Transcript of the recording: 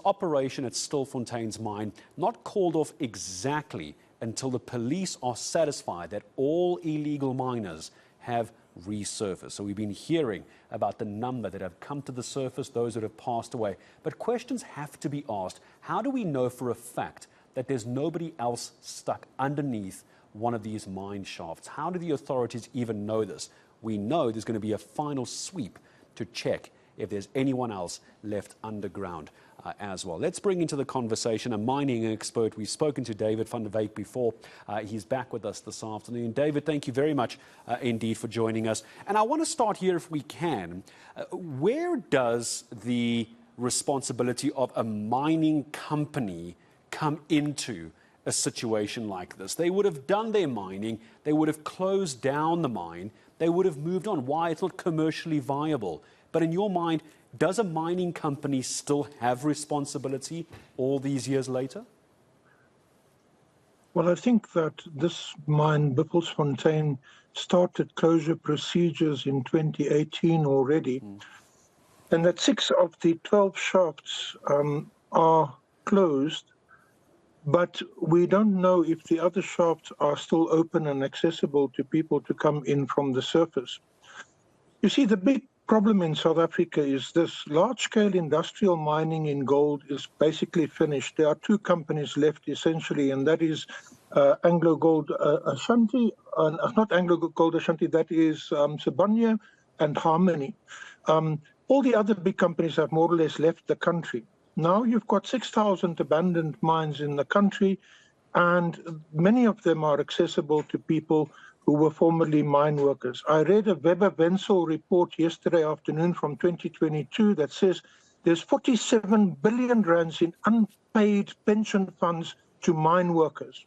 operation at Stilfontein's mine not called off exactly until the police are satisfied that all illegal miners have resurfaced. So we've been hearing about the number that have come to the surface, those that have passed away. But questions have to be asked. How do we know for a fact that there's nobody else stuck underneath one of these mine shafts? How do the authorities even know this? We know there's going to be a final sweep to check if there's anyone else left underground as well. Let's bring into the conversation a mining expert. We've spoken to David van der Wyk before. He's back with us this afternoon. David, thank you very much indeed for joining us. And I want to start here, if we can. Where does the responsibility of a mining company come into a situation like this? They would have done their mining, they would have closed down the mine, they would have moved on. Why? It's not commercially viable. But in your mind, does a mining company still have responsibility all these years later? Well, I think that this mine, Stilfontein, started closure procedures in 2018 already, and that 6 of the 12 shafts are closed, but we don't know if the other shafts are still open and accessible to people to come in from the surface. You see, the big problem in South Africa is this: large-scale industrial mining in gold is basically finished. There are 2 companies left, essentially, and that is Anglo Gold Ashanti, not Anglo Gold Ashanti, that is Sibanye and Harmony. All the other big companies have more or less left the country. Now you've got 6,000 abandoned mines in the country, and many of them are accessible to people who were formerly mine workers. I read a Weber Wenzel report yesterday afternoon from 2022 that says there's 47 billion rands in unpaid pension funds to mine workers.